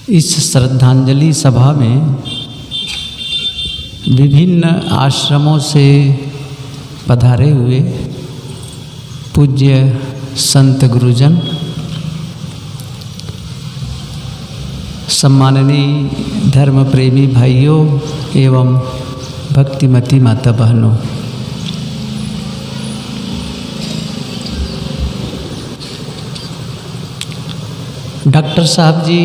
इस श्रद्धांजलि सभा में विभिन्न आश्रमों से पधारे हुए पूज्य संत गुरुजन, सम्माननीय धर्म प्रेमी भाइयों एवं भक्तिमती माता बहनों, डॉक्टर साहब जी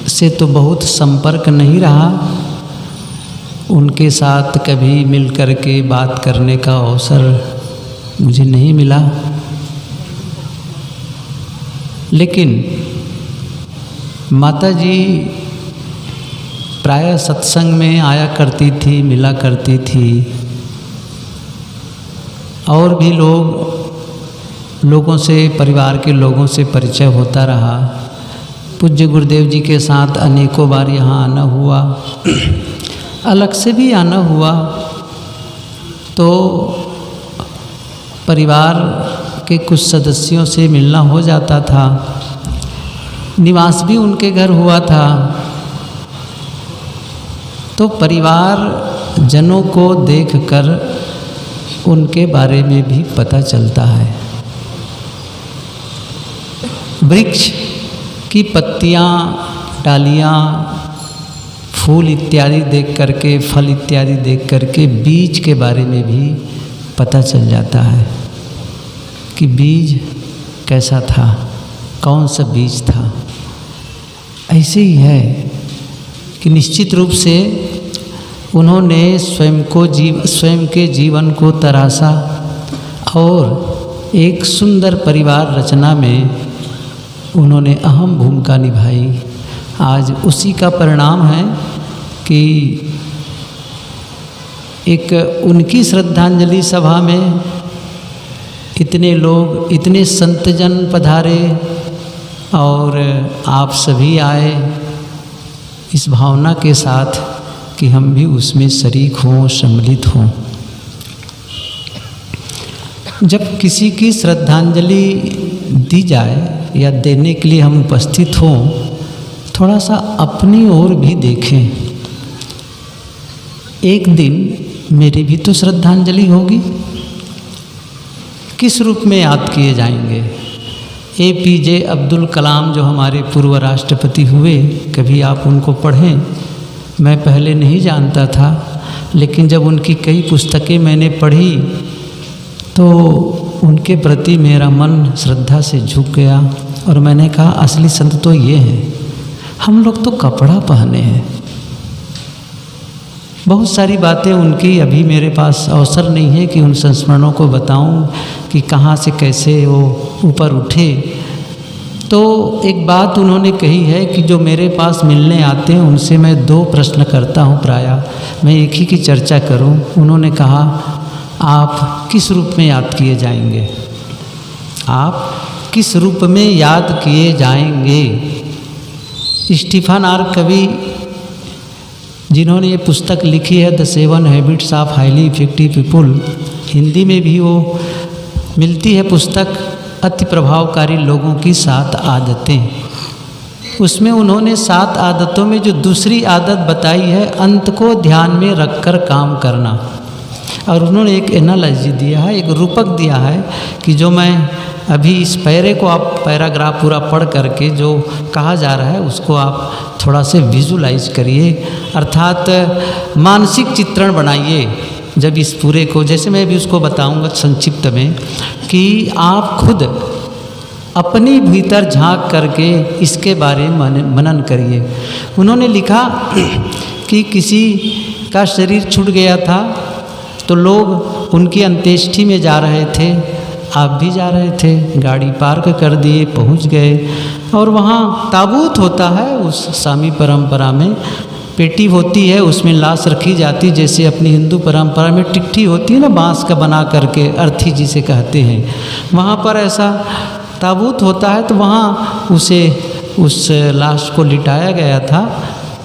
से तो बहुत संपर्क नहीं रहा, उनके साथ कभी मिल कर के बात करने का अवसर मुझे नहीं मिला, लेकिन माता जी प्रायः सत्संग में आया करती थी, मिला करती थी, और भी लोगों से, परिवार के लोगों से परिचय होता रहा। पूज्य गुरुदेव जी के साथ अनेकों बार यहाँ आना हुआ, अलग से भी आना हुआ, तो परिवार के कुछ सदस्यों से मिलना हो जाता था, निवास भी उनके घर हुआ था। तो परिवार जनों को देखकर उनके बारे में भी पता चलता है। वृक्ष की पत्तियाँ, डालियाँ, फूल इत्यादि देख करके, फल इत्यादि देख करके बीज के बारे में भी पता चल जाता है कि बीज कैसा था, कौन सा बीज था। ऐसे ही है कि निश्चित रूप से उन्होंने स्वयं के जीवन को तराशा और एक सुंदर परिवार रचना में उन्होंने अहम भूमिका निभाई। आज उसी का परिणाम है कि एक उनकी श्रद्धांजलि सभा में इतने लोग, इतने संतजन पधारे और आप सभी आए इस भावना के साथ कि हम भी उसमें शरीक हों, सम्मिलित हों। जब किसी की श्रद्धांजलि दी जाए या देने के लिए हम उपस्थित हों, थोड़ा सा अपनी ओर भी देखें। एक दिन मेरी भी तो श्रद्धांजलि होगी, किस रूप में याद किए जाएंगे? APJ अब्दुल कलाम जो हमारे पूर्व राष्ट्रपति हुए, कभी आप उनको पढ़ें। मैं पहले नहीं जानता था, लेकिन जब उनकी कई पुस्तकें मैंने पढ़ी तो उनके प्रति मेरा मन श्रद्धा से झुक गया और मैंने कहा असली संत तो ये हैं। हम लोग तो कपड़ा पहने हैं। बहुत सारी बातें उनकी अभी मेरे पास अवसर नहीं है कि उन संस्मरणों को बताऊं कि कहाँ से कैसे वो ऊपर उठे। तो एक बात उन्होंने कही है कि जो मेरे पास मिलने आते हैं उनसे मैं 2 प्रश्न करता हूँ, प्रायः मैं एक ही की चर्चा करूँ। उन्होंने कहा आप किस रूप में याद किए जाएंगे? आप किस रूप में याद किए जाएंगे? स्टीफन आर कवी जिन्होंने ये पुस्तक लिखी है the 7 habits of highly effective people, Hindi में भी वो मिलती है पुस्तक, अति प्रभावकारी लोगों की 7 आदतें। उसमें उन्होंने 7 आदतों में जो दूसरी आदत बताई है, अंत को ध्यान में रखकर काम करना। और उन्होंने एक एनालॉजी दिया है, एक रूपक दिया है कि जो मैं अभी इस पैरे को, आप पैराग्राफ पूरा पढ़ करके जो कहा जा रहा है उसको आप थोड़ा से विजुलाइज करिए, अर्थात मानसिक चित्रण बनाइए। जब इस पूरे को, जैसे मैं भी उसको बताऊंगा संक्षिप्त में, कि आप खुद अपने भीतर झांक करके इसके बारे में मनन करिए। उन्होंने लिखा कि किसी का शरीर छूट गया था तो लोग उनकी अंत्येष्टि में जा रहे थे, आप भी जा रहे थे, गाड़ी पार्क कर दिए, पहुंच गए, और वहाँ ताबूत होता है। उस सामी परंपरा में पेटी होती है, उसमें लाश रखी जाती, जैसे अपनी हिंदू परंपरा में टिकठी होती है ना, बांस का बना करके, अर्थी जिसे कहते हैं, वहाँ पर ऐसा ताबूत होता है। तो वहाँ उस लाश को लिटाया गया था,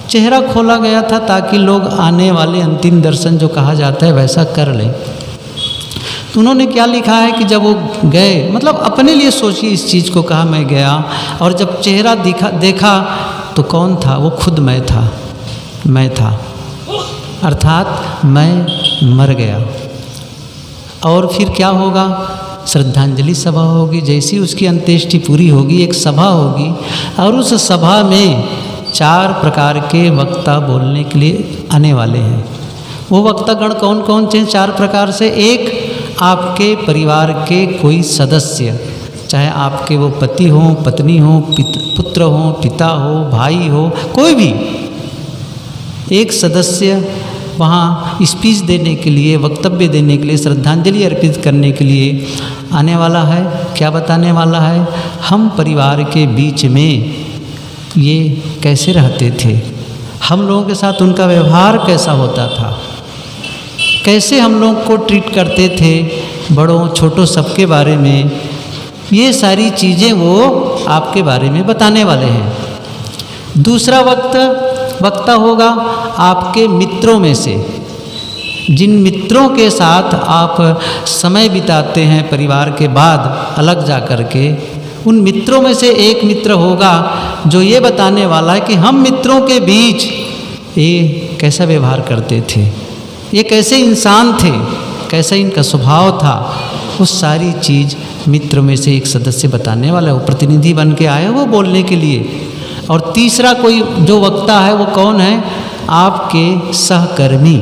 चेहरा खोला गया था ताकि लोग आने वाले अंतिम दर्शन जो कहा जाता है वैसा कर लें। तो उन्होंने क्या लिखा है कि जब वो गए, मतलब अपने लिए सोचिए इस चीज़ को, कहा मैं गया और जब चेहरा देखा तो कौन था? वो खुद मैं था, अर्थात मैं मर गया। और फिर क्या होगा? श्रद्धांजलि सभा होगी। जैसी उसकी अंत्येष्टि पूरी होगी, एक सभा होगी, और उस सभा में 4 प्रकार के वक्ता बोलने के लिए आने वाले हैं। वो वक्तागण कौन कौन से? 4 प्रकार से। एक, आपके परिवार के कोई सदस्य, चाहे आपके वो पति हो, पत्नी हो, पुत्र हो, पिता हो, भाई हो, कोई भी एक सदस्य वहाँ स्पीच देने के लिए, वक्तव्य देने के लिए, श्रद्धांजलि अर्पित करने के लिए आने वाला है। क्या बताने वाला है? हम परिवार के बीच में ये कैसे रहते थे, हम लोगों के साथ उनका व्यवहार कैसा होता था, कैसे हम लोग को ट्रीट करते थे, बड़ों छोटों सबके बारे में, ये सारी चीज़ें वो आपके बारे में बताने वाले हैं। दूसरा वक्ता होगा आपके मित्रों में से, जिन मित्रों के साथ आप समय बिताते हैं परिवार के बाद अलग जा कर के, उन मित्रों में से एक मित्र होगा जो ये बताने वाला है कि हम मित्रों के बीच ये कैसा व्यवहार करते थे, ये कैसे इंसान थे, कैसा इनका स्वभाव था। वो सारी चीज़ मित्र में से एक सदस्य बताने वाला है। वो प्रतिनिधि बन के आए वो बोलने के लिए। और तीसरा कोई जो वक्ता है वो कौन है? आपके सहकर्मी,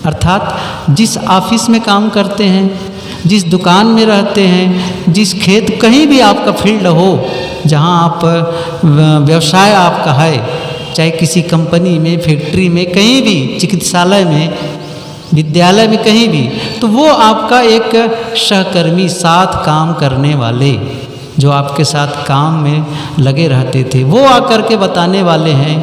अर्थात जिस ऑफिस में काम करते हैं, जिस दुकान में रहते हैं, जिस खेत, कहीं भी आपका फील्ड हो, जहाँ आप व्यवसाय आपका है, चाहे किसी कंपनी में, फैक्ट्री में, कहीं भी, चिकित्सालय में, विद्यालय में, कहीं भी, तो वो आपका एक सहकर्मी, साथ काम करने वाले, जो आपके साथ काम में लगे रहते थे, वो आकर के बताने वाले हैं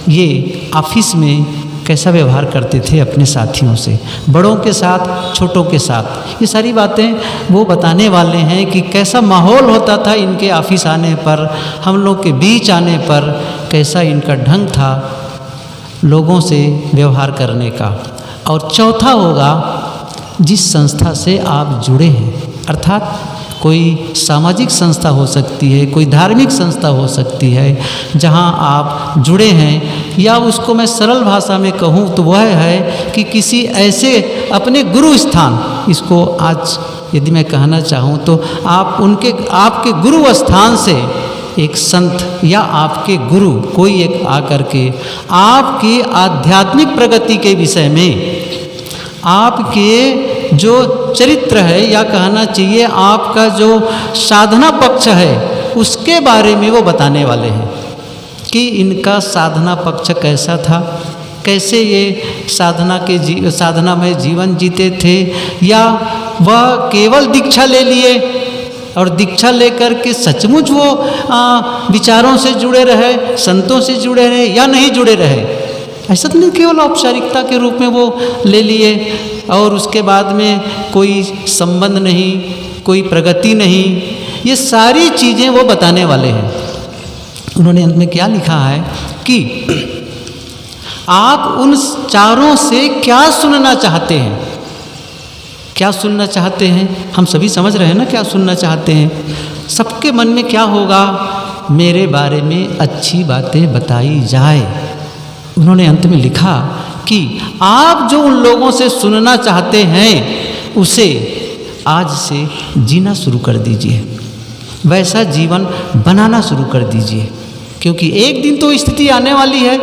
ये ऑफिस में कैसा व्यवहार करते थे अपने साथियों से, बड़ों के साथ, छोटों के साथ। ये सारी बातें वो बताने वाले हैं कि कैसा माहौल होता था इनके ऑफिस आने पर, हम लोग के बीच आने पर कैसा इनका ढंग था लोगों से व्यवहार करने का। और चौथा होगा जिस संस्था से आप जुड़े हैं, अर्थात कोई सामाजिक संस्था हो सकती है, कोई धार्मिक संस्था हो सकती है जहां आप जुड़े हैं, या उसको मैं सरल भाषा में कहूं तो वह है कि किसी ऐसे अपने गुरु स्थान, इसको आज यदि मैं कहना चाहूं तो आपके गुरु स्थान से एक संत या आपके गुरु कोई एक आकर के आपकी आध्यात्मिक प्रगति के विषय में, आपके जो चरित्र है, या कहना चाहिए आपका जो साधना पक्ष है, उसके बारे में वो बताने वाले हैं कि इनका साधना पक्ष कैसा था, कैसे ये साधना में जीवन जीते थे, या वह केवल दीक्षा ले लिए और दीक्षा लेकर के सचमुच वो विचारों से जुड़े रहे, संतों से जुड़े रहे, या नहीं जुड़े रहे। ऐसा तो नहीं केवल औपचारिकता के रूप में वो ले लिए और उसके बाद में कोई संबंध नहीं, कोई प्रगति नहीं। ये सारी चीज़ें वो बताने वाले हैं। उन्होंने अंत में क्या लिखा है कि आप उन चारों से क्या सुनना चाहते हैं, क्या सुनना चाहते हैं। हम सभी समझ रहे हैं ना क्या सुनना चाहते हैं। सबके मन में क्या होगा, मेरे बारे में अच्छी बातें बताई जाए। उन्होंने अंत में लिखा कि आप जो उन लोगों से सुनना चाहते हैं उसे आज से जीना शुरू कर दीजिए, वैसा जीवन बनाना शुरू कर दीजिए, क्योंकि एक दिन तो स्थिति आने वाली है।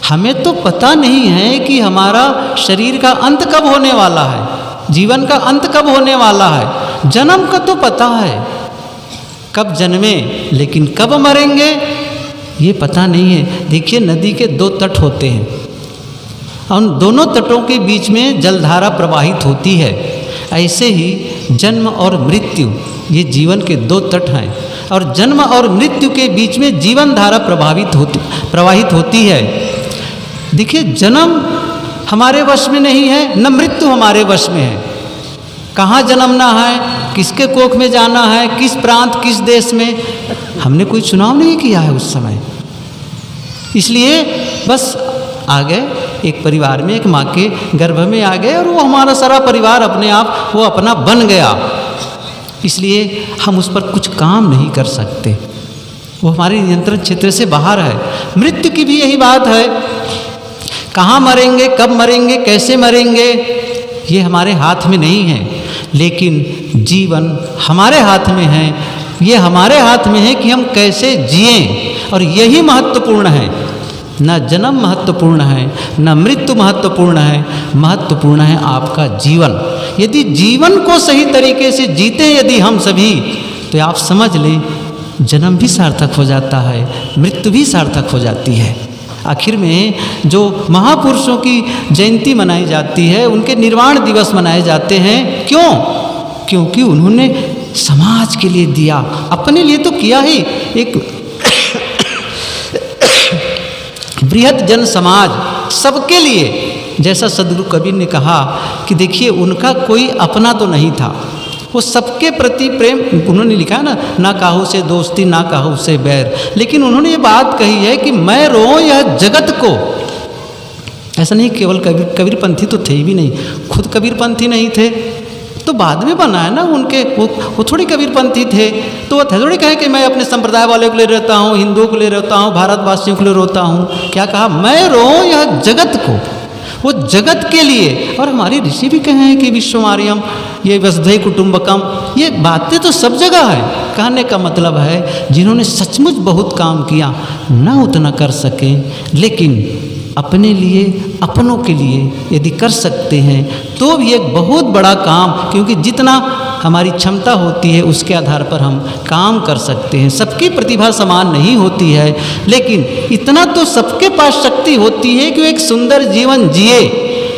हमें तो पता नहीं है कि हमारा शरीर का अंत कब होने वाला है, जीवन का अंत कब होने वाला है। जन्म का तो पता है कब जन्मे, लेकिन कब मरेंगे ये पता नहीं है। देखिए नदी के 2 तट होते हैं, उन दोनों तटों के बीच में जलधारा प्रवाहित होती है। ऐसे ही जन्म और मृत्यु ये जीवन के 2 तट हैं, और जन्म और मृत्यु के बीच में जीवन धारा प्रवाहित होती है। देखिए जन्म हमारे वश में नहीं है, न मृत्यु हमारे वश में है। कहाँ जन्मना है, किसके कोख में जाना है, किस प्रांत किस देश में, हमने कोई चुनाव नहीं किया है उस समय। इसलिए बस आ गए, एक परिवार में, एक माँ के गर्भ में आ गए, और वो हमारा सारा परिवार अपने आप वो अपना बन गया। इसलिए हम उस पर कुछ काम नहीं कर सकते। वो हमारे नियंत्रण क्षेत्र से बाहर है। मृत्यु की भी यही बात है, कहाँ मरेंगे, कब मरेंगे, कैसे मरेंगे, ये हमारे हाथ में नहीं है, लेकिन जीवन हमारे हाथ में है। ये हमारे हाथ में है कि हम कैसे जिएं, और यही महत्वपूर्ण है। न जन्म महत्वपूर्ण है, न मृत्यु महत्वपूर्ण है, महत्वपूर्ण है आपका जीवन। यदि जीवन को सही तरीके से जीते यदि हम सभी, तो आप समझ लें जन्म भी सार्थक हो जाता है, मृत्यु भी सार्थक हो जाती है। आखिर में जो महापुरुषों की जयंती मनाई जाती है, उनके निर्वाण दिवस मनाए जाते हैं, क्यों? क्योंकि उन्होंने समाज के लिए दिया, अपने लिए तो किया ही, एक बृहद जन समाज सबके लिए। जैसा सदगुरु कबीर ने कहा कि देखिए उनका कोई अपना तो नहीं था, वो सबके प्रति प्रेम, उन्होंने लिखा है ना काहू से दोस्ती ना काहू से बैर, लेकिन उन्होंने ये बात कही है कि मैं रोऊं यह जगत को। ऐसा नहीं केवल कबीरपंथी तो थे भी नहीं, खुद कबीरपंथी नहीं थे तो बाद में बना है ना उनके, वो थोड़ी कबीरपंथी थे, तो वो थोड़ी कहे कि मैं अपने संप्रदाय वाले के लिए रहता हूँ, हिंदुओं के लिए रहता हूँ, भारतवासियों के लिए रोता हूँ। क्या कहा? मैं रोऊं यह जगत को, वो जगत के लिए। और हमारे ऋषि भी कहे हैं कि विश्वमार्यम, ये वसुधैव कुटुंबकम, ये बातें तो सब जगह है। कहने का मतलब है जिन्होंने सचमुच बहुत काम किया, ना उतना कर सके, लेकिन अपने लिए, अपनों के लिए यदि कर सकते हैं तो भी एक बहुत बड़ा काम, क्योंकि जितना हमारी क्षमता होती है उसके आधार पर हम काम कर सकते हैं। सबकी प्रतिभा समान नहीं होती है, लेकिन इतना तो सबके पास शक्ति होती है कि वो एक सुंदर जीवन जिए,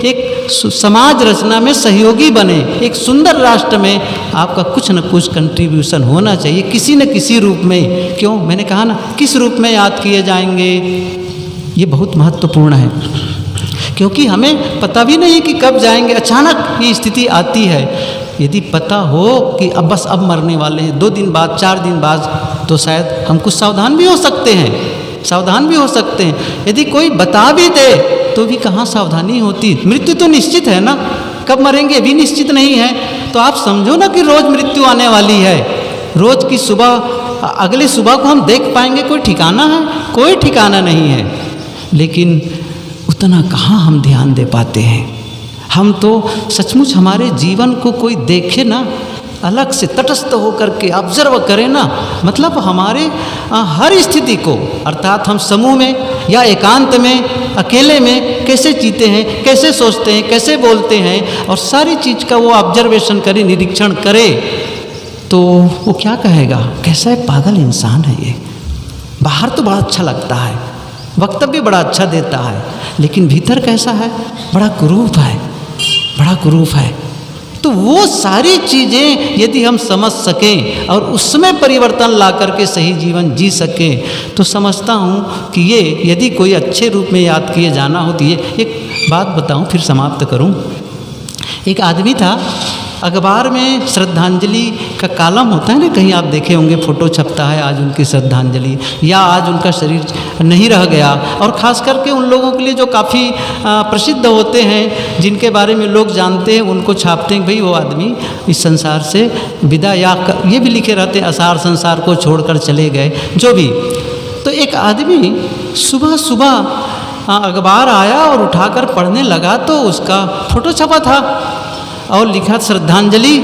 एक समाज रचना में सहयोगी बने, एक सुंदर राष्ट्र में आपका कुछ न कुछ कंट्रीब्यूशन होना चाहिए किसी न किसी रूप में। क्यों? मैंने कहा ना, किस रूप में याद किए जाएंगे, ये बहुत महत्वपूर्ण है, क्योंकि हमें पता भी नहीं कि कब जाएंगे। अचानक ये स्थिति आती है, यदि पता हो कि अब बस अब मरने वाले हैं, 2 दिन बाद, 4 दिन बाद, तो शायद हम कुछ सावधान भी हो सकते हैं, सावधान भी हो सकते हैं। यदि कोई बता भी दे तो भी कहाँ सावधानी होती। मृत्यु तो निश्चित है ना, कब मरेंगे भी निश्चित नहीं है। तो आप समझो ना कि रोज़ मृत्यु आने वाली है, रोज़ की सुबह, अगली सुबह को हम देख पाएंगे, कोई ठिकाना है? कोई ठिकाना नहीं है। लेकिन उतना कहाँ हम ध्यान दे पाते हैं। हम तो सचमुच हमारे जीवन को कोई देखे ना, अलग से तटस्थ होकर के ऑब्जर्व करें ना, मतलब हमारे हर स्थिति को, अर्थात हम समूह में या एकांत में, अकेले में कैसे जीते हैं, कैसे सोचते हैं, कैसे बोलते हैं, और सारी चीज़ का वो ऑब्जर्वेशन करे, निरीक्षण करे, तो वो क्या कहेगा, कैसा है पागल इंसान है ये। बाहर तो बड़ा अच्छा लगता है, वक्तव्य बड़ा अच्छा देता है, लेकिन भीतर कैसा है, बड़ा कुरूप है, बड़ा कुरूप है। तो वो सारी चीज़ें यदि हम समझ सकें और उसमें परिवर्तन ला करके सही जीवन जी सकें, तो समझता हूँ कि ये यदि कोई अच्छे रूप में याद किए जाना हो तो ये एक बात बताऊँ फिर समाप्त करूँ। एक आदमी था, अखबार में श्रद्धांजलि का कॉलम होता है ना, कहीं आप देखे होंगे, फोटो छपता है आज उनकी श्रद्धांजलि, या आज उनका शरीर नहीं रह गया। और ख़ास करके उन लोगों के लिए जो काफ़ी प्रसिद्ध होते हैं, जिनके बारे में लोग जानते हैं, उनको छापते हैं भाई वो आदमी इस संसार से विदा, या ये भी लिखे रहते हैं असार संसार को छोड़कर चले गए, जो भी। तो एक आदमी सुबह सुबह अखबार आया और उठाकर पढ़ने लगा, तो उसका फ़ोटो छपा था और लिखा श्रद्धांजलि।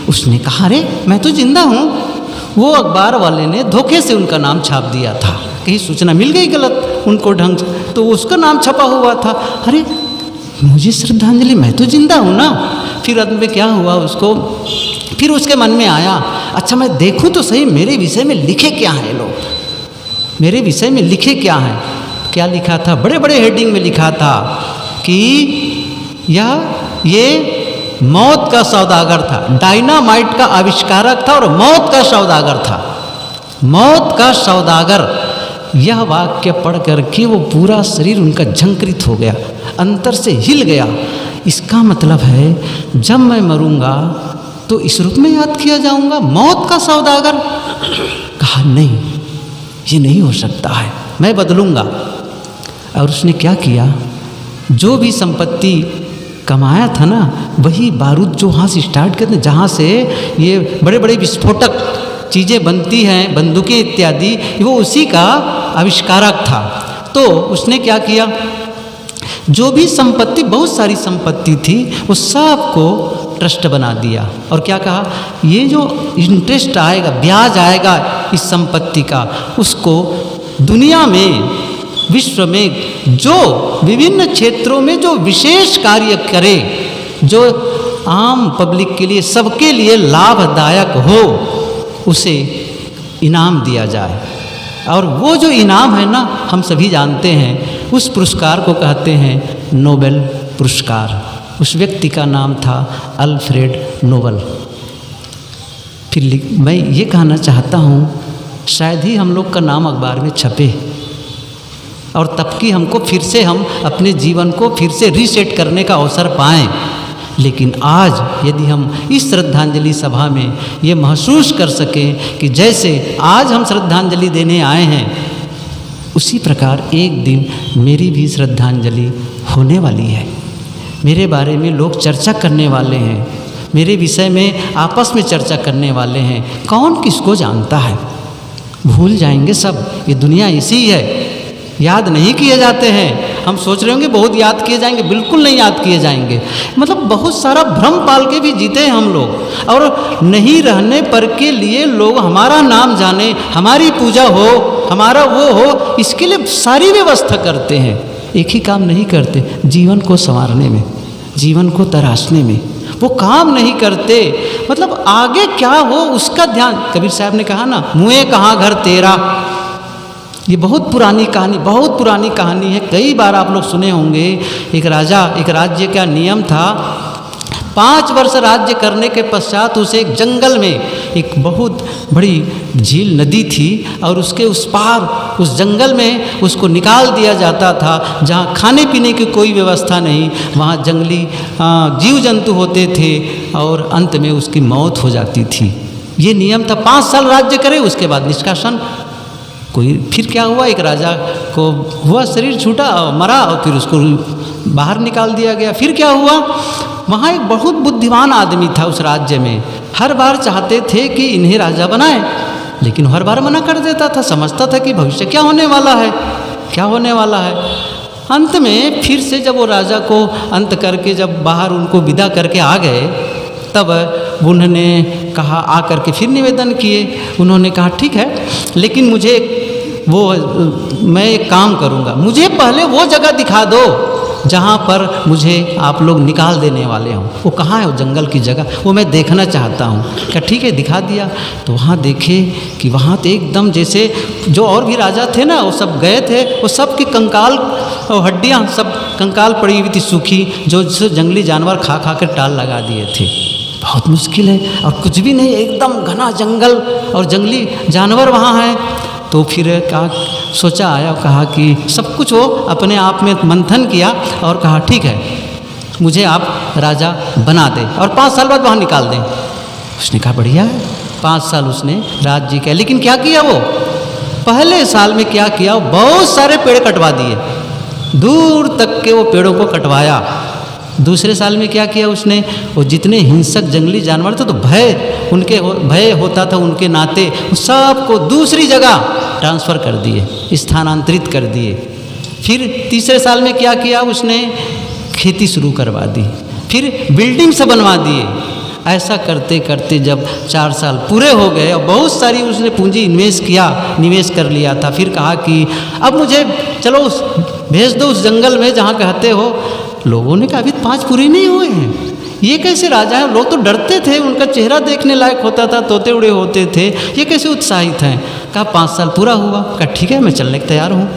उसने कहा अरे मैं तो जिंदा हूँ। वो अखबार वाले ने धोखे से उनका नाम छाप दिया था, कहीं सूचना मिल गई गलत उनको ढंग से, तो उसका नाम छपा हुआ था। अरे मुझे श्रद्धांजलि, मैं तो जिंदा हूँ ना। फिर अंत में क्या हुआ, उसको फिर उसके मन में आया, अच्छा मैं देखूँ तो सही मेरे विषय में लिखे क्या हैं लोग, मेरे विषय में लिखे क्या हैं। क्या लिखा था, बड़े बड़े हेडिंग में लिखा था कि ये मौत का सौदागर था, डायनामाइट का आविष्कारक था और मौत का सौदागर था, मौत का सौदागर। यह वाक्य पढ़ करके वो पूरा शरीर उनका झंकृत हो गया, अंतर से हिल गया। इसका मतलब है जब मैं मरूंगा तो इस रूप में याद किया जाऊंगा, मौत का सौदागर। कहा नहीं, ये नहीं हो सकता है, मैं बदलूंगा। और उसने क्या किया, जो भी संपत्ति कमाया था ना, वही बारूद जो वहाँ से स्टार्ट करते, जहाँ से ये बड़े बड़े विस्फोटक चीज़ें बनती हैं, बंदूकें इत्यादि, वो उसी का आविष्कारक था। तो उसने क्या किया, जो भी संपत्ति, बहुत सारी संपत्ति थी, वो सब को ट्रस्ट बना दिया। और क्या कहा, ये जो इंटरेस्ट आएगा, ब्याज आएगा इस संपत्ति का, उसको दुनिया में, विश्व में जो विभिन्न क्षेत्रों में जो विशेष कार्य करे, जो आम पब्लिक के लिए, सबके लिए लाभदायक हो, उसे इनाम दिया जाए। और वो जो इनाम है ना, हम सभी जानते हैं, उस पुरस्कार को कहते हैं नोबेल पुरस्कार। उस व्यक्ति का नाम था अल्फ्रेड नोबल। फिर मैं ये कहना चाहता हूँ, शायद ही हम लोग का नाम अखबार में छपे, और तब की हमको फिर से, हम अपने जीवन को फिर से रीसेट करने का अवसर पाएँ। लेकिन आज यदि हम इस श्रद्धांजलि सभा में ये महसूस कर सकें कि जैसे आज हम श्रद्धांजलि देने आए हैं, उसी प्रकार एक दिन मेरी भी श्रद्धांजलि होने वाली है। मेरे बारे में लोग चर्चा करने वाले हैं, मेरे विषय में आपस में चर्चा करने वाले हैं। कौन किसको जानता है, भूल जाएंगे सब। ये दुनिया इसी है, याद नहीं किए जाते हैं। हम सोच रहे होंगे बहुत याद किए जाएंगे, बिल्कुल नहीं याद किए जाएंगे। मतलब बहुत सारा भ्रम पाल के भी जीते हैं हम लोग, और नहीं रहने पर के लिए लोग हमारा नाम जाने, हमारी पूजा हो, हमारा वो हो, इसके लिए सारी व्यवस्था करते हैं। एक ही काम नहीं करते, जीवन को संवारने में, जीवन को तराशने में वो काम नहीं करते। मतलब आगे क्या हो उसका ध्यान। कबीर साहब ने कहा ना, मुँह कहाँ घर तेरा। ये बहुत पुरानी कहानी, बहुत पुरानी कहानी है, कई बार आप लोग सुने होंगे। एक राजा, एक राज्य का नियम था, 5 वर्ष राज्य करने के पश्चात उसे एक जंगल में एक बहुत बड़ी झील, नदी थी, और उसके उस पार, उस जंगल में उसको निकाल दिया जाता था, जहाँ खाने पीने की कोई व्यवस्था नहीं, वहाँ जंगली जीव जंतु होते थे, और अंत में उसकी मौत हो जाती थी। ये नियम था। 5 साल राज्य करे, उसके बाद निष्कासन। कोई फिर क्या हुआ, एक राजा को हुआ शरीर छूटा, मरा, और फिर उसको बाहर निकाल दिया गया। फिर क्या हुआ, वहाँ एक बहुत बुद्धिमान आदमी था उस राज्य में। हर बार चाहते थे कि इन्हें राजा बनाए, लेकिन हर बार मना कर देता था। समझता था कि भविष्य क्या होने वाला है, क्या होने वाला है। अंत में फिर से जब वो राजा को अंत करके, जब बाहर उनको विदा करके आ गए, तब उन्होंने कहा, आकर के फिर निवेदन किए। उन्होंने कहा ठीक है, लेकिन मुझे मैं एक काम करूँगा, मुझे पहले वो जगह दिखा दो जहाँ पर मुझे आप लोग निकाल देने वाले हों। वो कहाँ है, वो जंगल की जगह, वो मैं देखना चाहता हूँ। क्या ठीक है, दिखा दिया। तो वहाँ देखे कि वहाँ तो एकदम जैसे जो और भी राजा थे ना, वो सब गए थे, वो सब की कंकाल और हड्डियाँ सब कंकाल पड़ी हुई थी सूखी, जो जंगली जानवर खा खा कर टाल लगा दिए थे। बहुत मुश्किल है, और कुछ भी नहीं, एकदम घना जंगल और जंगली जानवर वहाँ है। तो फिर सोचा आया, कहा कि सब कुछ वो अपने आप में मंथन किया और कहा ठीक है, मुझे आप राजा बना दे और 5 साल बाद वहाँ निकाल दें। उसने कहा बढ़िया है। 5 साल उसने राज्य किया, लेकिन क्या किया वो, पहले साल में क्या किया, बहुत सारे पेड़ कटवा दिए, दूर तक के वो पेड़ों को कटवाया। दूसरे साल में क्या किया उसने, वो जितने हिंसक जंगली जानवर थे, तो भय होता था उनके नाते, सबको दूसरी जगह ट्रांसफ़र कर दिए, स्थानांतरित कर दिए। फिर तीसरे साल में क्या किया उसने, खेती शुरू करवा दी, फिर बिल्डिंग से बनवा दिए। ऐसा करते करते जब 4 साल पूरे हो गए और बहुत सारी उसने पूंजी निवेश कर लिया था, फिर कहा कि अब मुझे चलो भेज दो उस जंगल में जहाँ कहते हो। लोगों ने कहा अभी 5 पूरे नहीं हुए हैं, ये कैसे राजा हैं। लोग तो डरते थे, उनका चेहरा देखने लायक होता था, तोते उड़े होते थे, ये कैसे उत्साहित हैं। कहा 5 साल पूरा हुआ। कहा ठीक है, मैं चलने को तैयार हूँ।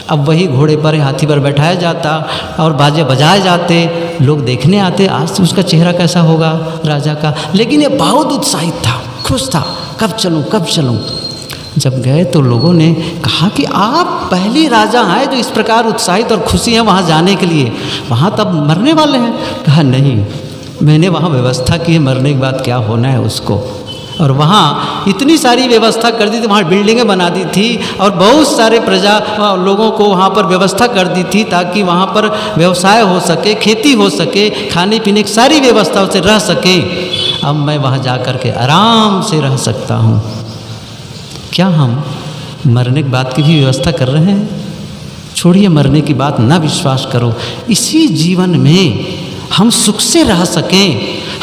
अब वही घोड़े पर, हाथी पर बैठाया जाता और बाजे बजाए जाते, लोग देखने आते, आज उसका चेहरा कैसा होगा राजा का। लेकिन ये बहुत उत्साहित था, खुश था, कब चलूँ कब चलूँ। जब गए तो लोगों ने कहा कि आप पहली राजा हैं जो इस प्रकार उत्साहित और खुशी हैं वहाँ जाने के लिए, वहाँ तब मरने वाले हैं। कहा नहीं, मैंने वहाँ व्यवस्था की है, मरने के बाद क्या होना है उसको। और वहाँ इतनी सारी व्यवस्था कर दी थी, वहाँ बिल्डिंगें बना दी थी और बहुत सारे प्रजा लोगों को वहाँ पर व्यवस्था कर दी थी, ताकि वहाँ पर व्यवसाय हो सके, खेती हो सके, खाने पीने की सारी व्यवस्था से रह सके। अब मैं वहाँ जा कर के आराम से रह सकता हूँ। क्या हम मरने के बाद की भी व्यवस्था कर रहे हैं? छोड़िए मरने की बात, ना विश्वास करो। इसी जीवन में हम सुख से रह सकें,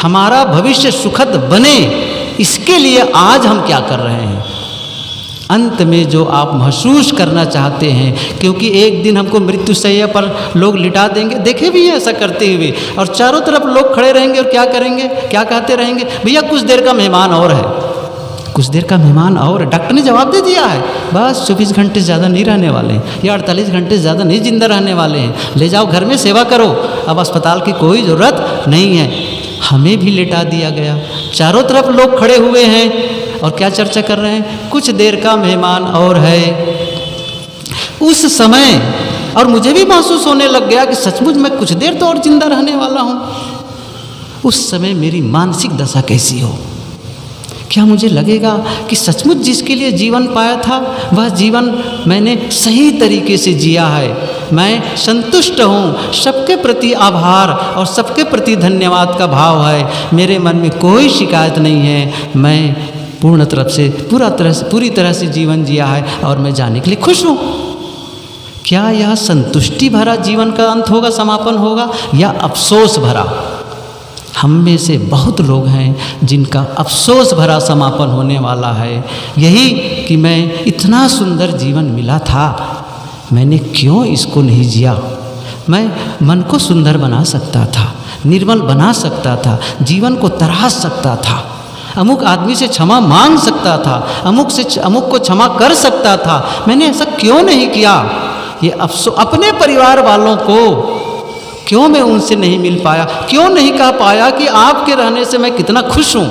हमारा भविष्य सुखद बने, इसके लिए आज हम क्या कर रहे हैं। अंत में जो आप महसूस करना चाहते हैं, क्योंकि एक दिन हमको मृत्युशैया पर लोग लिटा देंगे, देखे भी हैं ऐसा करते हुए, और चारों तरफ लोग खड़े रहेंगे और क्या करेंगे, क्या कहते रहेंगे, भैया कुछ देर का मेहमान और है, कुछ देर का मेहमान और। डॉक्टर ने जवाब दे दिया है, बस 24 घंटे से ज़्यादा नहीं रहने वाले हैं, या 48 घंटे से ज़्यादा नहीं जिंदा रहने वाले हैं, ले जाओ घर में सेवा करो, अब अस्पताल की कोई ज़रूरत नहीं है। हमें भी लिटा दिया गया, चारों तरफ लोग खड़े हुए हैं और क्या चर्चा कर रहे हैं, कुछ देर का मेहमान और है। उस समय और मुझे भी महसूस होने लग गया कि सचमुच मैं कुछ देर तो और जिंदा रहने वाला हूँ। उस समय मेरी मानसिक दशा कैसी हो, क्या मुझे लगेगा कि सचमुच जिसके लिए जीवन पाया था वह जीवन मैंने सही तरीके से जिया है, मैं संतुष्ट हूँ, सबके प्रति आभार और सबके प्रति धन्यवाद का भाव है, मेरे मन में कोई शिकायत नहीं है, मैं पूरी तरह से जीवन जिया है और मैं जाने के लिए खुश हूँ। क्या यह संतुष्टि भरा जीवन का अंत होगा, समापन होगा, या अफसोस भरा? हम में से बहुत लोग हैं जिनका अफसोस भरा समापन होने वाला है, यही कि मैं इतना सुंदर जीवन मिला था, मैंने क्यों इसको नहीं जिया। मैं मन को सुंदर बना सकता था, निर्मल बना सकता था, जीवन को तराश सकता था, अमुक आदमी से क्षमा मांग सकता था, अमुक को क्षमा कर सकता था, मैंने ऐसा क्यों नहीं किया। ये अफसोस अपने परिवार वालों को क्यों मैं उनसे नहीं मिल पाया, क्यों नहीं कह पाया कि आपके रहने से मैं कितना खुश हूँ,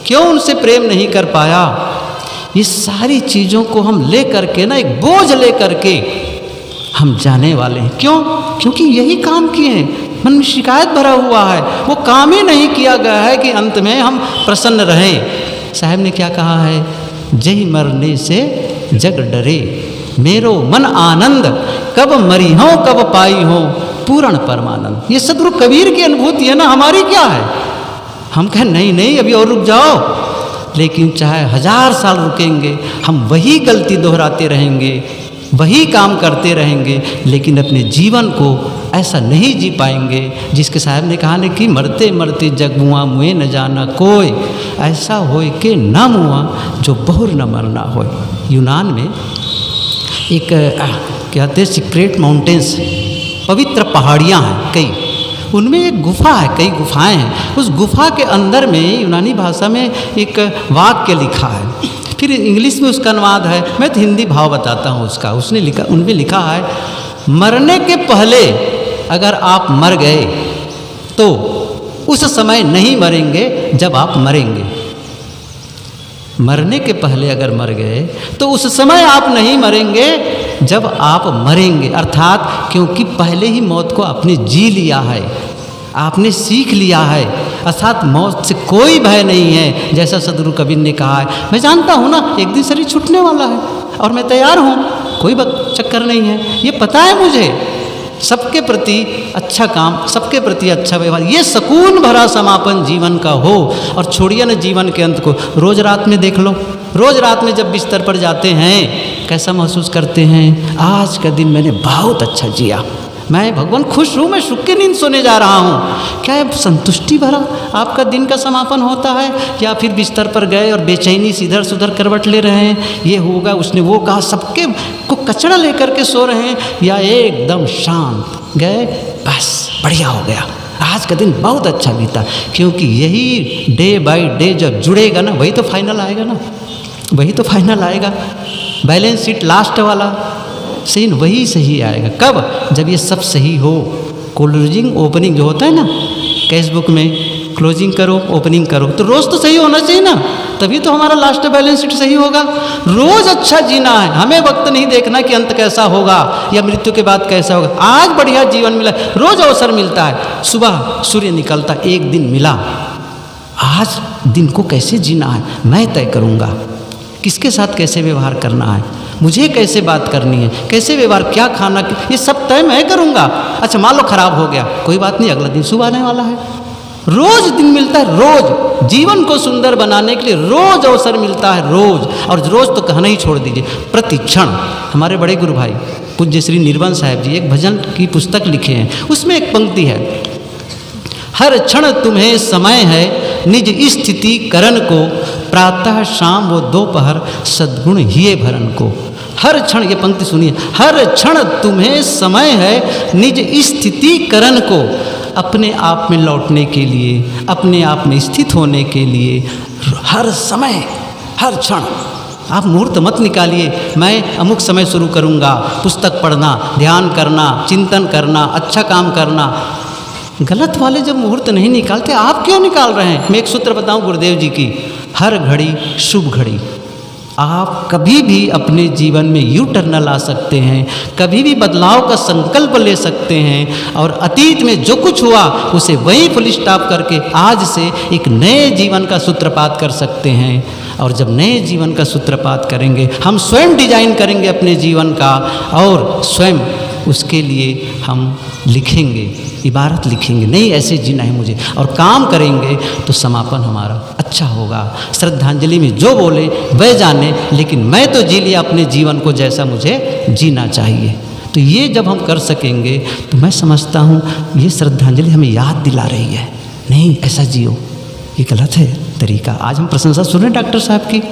क्यों उनसे प्रेम नहीं कर पाया। ये सारी चीज़ों को हम ले करके ना, एक बोझ ले करके हम जाने वाले हैं। क्यों? क्योंकि यही काम किए हैं, मन में शिकायत भरा हुआ है, वो काम ही नहीं किया गया है कि अंत में हम प्रसन्न रहें। साहब ने क्या कहा है, जय मरने से जग डरे, मेरो मन आनंद, कब मरी हो कब पाई हो पूर्ण परमानंद। ये सदगुरु कबीर की अनुभूति है ना, हमारी क्या है। हम कहें नहीं नहीं अभी और रुक जाओ, लेकिन चाहे 1000 साल रुकेंगे हम वही गलती दोहराते रहेंगे, वही काम करते रहेंगे, लेकिन अपने जीवन को ऐसा नहीं जी पाएंगे जिसके साहब ने कहा ने कि मरते मरते जग मुआ मुए न जाना कोई, ऐसा होए के ना मुआ जो बहुर न मरना होए। यूनान में एक कहते हैं सीक्रेट माउंटेन्स, पवित्र पहाड़ियाँ हैं कई, उनमें एक गुफा है, कई गुफाएं हैं। उस गुफा के अंदर में यूनानी भाषा में एक वाक्य लिखा है, फिर इंग्लिश में उसका अनुवाद है, मैं तो हिंदी भाव बताता हूँ उसका। उसने लिखा, उनमें लिखा है, मरने के पहले अगर आप मर गए तो उस समय नहीं मरेंगे जब आप मरेंगे। मरने के पहले अगर मर गए तो उस समय आप नहीं मरेंगे जब आप मरेंगे, अर्थात क्योंकि पहले ही मौत को आपने जी लिया है, आपने सीख लिया है, अर्थात मौत से कोई भय नहीं है। जैसा सदगुरु कबीर ने कहा है, मैं जानता हूँ ना एक दिन शरीर छूटने वाला है और मैं तैयार हूँ, कोई चक्कर नहीं है, ये पता है मुझे। सबके प्रति अच्छा काम, सबके प्रति अच्छा व्यवहार, ये सुकून भरा समापन जीवन का हो। और छोड़िए न जीवन के अंत को, रोज़ रात में देख लो, रोज़ रात में जब बिस्तर पर जाते हैं कैसा महसूस करते हैं, आज का दिन मैंने बहुत अच्छा जिया, मैं भगवान खुश हूँ, मैं सुख की नींद सोने जा रहा हूँ। क्या ये संतुष्टि भरा आपका दिन का समापन होता है, या फिर बिस्तर पर गए और बेचैनी से इधर से उधर करवट ले रहे हैं, ये होगा उसने वो कहा, सबके को कचड़ा लेकर के सो रहे हैं, या एकदम शांत गए, बस बढ़िया हो गया, आज का दिन बहुत अच्छा बीता। क्योंकि यही डे बाय डे जब जुड़ेगा ना, वही तो फाइनल आएगा ना, वही तो फाइनल आएगा, बैलेंस शीट लास्ट वाला सीन वही सही आएगा। कब? जब ये सब सही हो। क्लोजिंग ओपनिंग जो होता है ना कैश बुक में, क्लोजिंग करो ओपनिंग करो, तो रोज़ तो सही होना चाहिए ना, तभी तो हमारा लास्ट बैलेंस शीट सही होगा। रोज़ अच्छा जीना है, हमें वक्त नहीं देखना कि अंत कैसा होगा या मृत्यु के बाद कैसा होगा। आज बढ़िया जीवन मिला, रोज़ अवसर मिलता है, सुबह सूर्य निकलता, एक दिन मिला, आज दिन को कैसे जीना है मैं तय करूँगा, किसके साथ कैसे व्यवहार करना है, मुझे कैसे बात करनी है, कैसे व्यवहार, क्या खाना, ये सब तय मैं करूँगा। अच्छा मान लो खराब हो गया, कोई बात नहीं, अगला दिन शुभ आने वाला है, रोज दिन मिलता है, रोज जीवन को सुंदर बनाने के लिए रोज अवसर मिलता है, रोज। और रोज तो कहना ही छोड़ दीजिए, प्रति क्षण। हमारे बड़े गुरु भाई पूज्य श्री निर्वन साहब जी एक भजन की पुस्तक लिखे हैं, उसमें एक पंक्ति है, हर क्षण तुम्हें समय है निज स्थिति करण को, प्रातः शाम वो दोपहर सद्गुण हिये भरन को। हर क्षण, ये पंक्ति सुनिए, हर क्षण तुम्हें समय है निज स्थिति करण को, अपने आप में लौटने के लिए, अपने आप में स्थित होने के लिए हर समय, हर क्षण। आप मुहूर्त मत निकालिए, मैं अमुक समय शुरू करूँगा, पुस्तक पढ़ना, ध्यान करना, चिंतन करना, अच्छा काम करना। गलत वाले जब मुहूर्त नहीं निकालते, आप क्यों निकाल रहे हैं? मैं एक सूत्र बताऊं गुरुदेव जी की, हर घड़ी शुभ घड़ी। आप कभी भी अपने जीवन में यू टर्न ला सकते हैं, कभी भी बदलाव का संकल्प ले सकते हैं, और अतीत में जो कुछ हुआ उसे वहीं फुल स्टॉप करके आज से एक नए जीवन का सूत्रपात कर सकते हैं। और जब नए जीवन का सूत्रपात करेंगे, हम स्वयं डिजाइन करेंगे अपने जीवन का, और स्वयं उसके लिए हम लिखेंगे, इबारत लिखेंगे, नहीं ऐसे जीना है मुझे, और काम करेंगे तो समापन हमारा अच्छा होगा। श्रद्धांजलि में जो बोले वह जाने, लेकिन मैं तो जी लिया अपने जीवन को जैसा मुझे जीना चाहिए। तो ये जब हम कर सकेंगे तो मैं समझता हूँ ये श्रद्धांजलि हमें याद दिला रही है, नहीं ऐसा जियो, ये गलत है तरीका। आज हम प्रशंसा सुन रहे हैं डॉक्टर साहब की,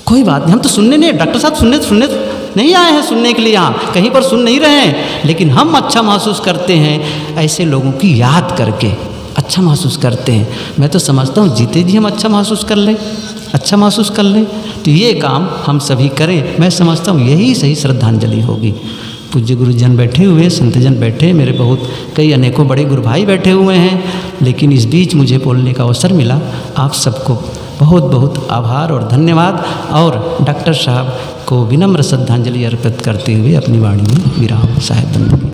कोई बात नहीं, हम तो सुनने नहीं, डॉक्टर साहब सुनने नहीं आए हैं सुनने के लिए, यहाँ कहीं पर सुन नहीं रहे हैं, लेकिन हम अच्छा महसूस करते हैं ऐसे लोगों की याद करके, अच्छा महसूस करते हैं। मैं तो समझता हूँ जीते जी हम अच्छा महसूस कर लें, अच्छा महसूस कर लें, तो ये काम हम सभी करें। मैं समझता हूँ यही सही श्रद्धांजलि होगी। पूज्य गुरुजन बैठे हुए, संतजन बैठे, मेरे बहुत कई अनेकों बड़े गुरु भाई बैठे हुए हैं, लेकिन इस बीच मुझे बोलने का अवसर मिला। आप सबको बहुत बहुत आभार और धन्यवाद, और डॉक्टर साहब को विनम्र श्रद्धांजलि अर्पित करते हुए अपनी वाणी में विराम। साहेब बंदगी।